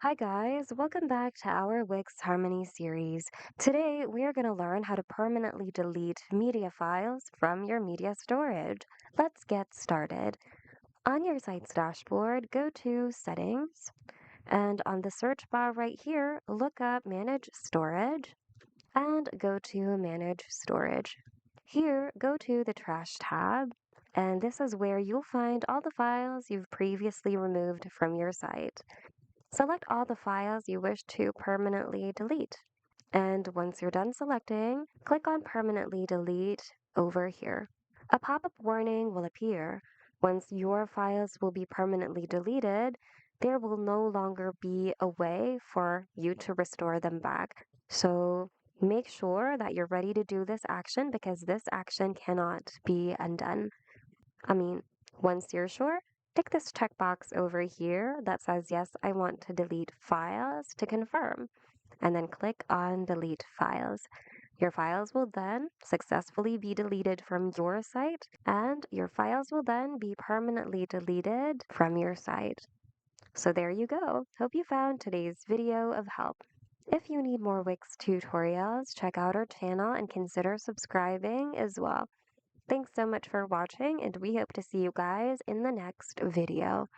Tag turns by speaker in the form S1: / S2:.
S1: Hi guys, welcome back to our Wix Harmony series. Today we are going to learn how to permanently delete media files from your media storage. Let's get started. On your site's dashboard, go to Settings, and on the search bar right here, look up Manage Storage and go to Manage Storage. Here, go to the Trash tab, and this is where you'll find all the files you've previously removed from your site. Select all the files you wish to permanently delete. And once you're done selecting, click on Permanently Delete over here. A pop-up warning will appear. Once your files will be permanently deleted, there will no longer be a way for you to restore them back. So make sure that you're ready to do this action because this action cannot be undone. I mean, once you're sure, tick this checkbox over here that says, yes, I want to delete files to confirm, and then click on Delete Files. Your files will then successfully be deleted from your site, and your files will then be permanently deleted from your site. So there you go. Hope you found today's video of help. If you need more Wix tutorials, check out our channel and consider subscribing as well. Thanks so much for watching, and we hope to see you guys in the next video.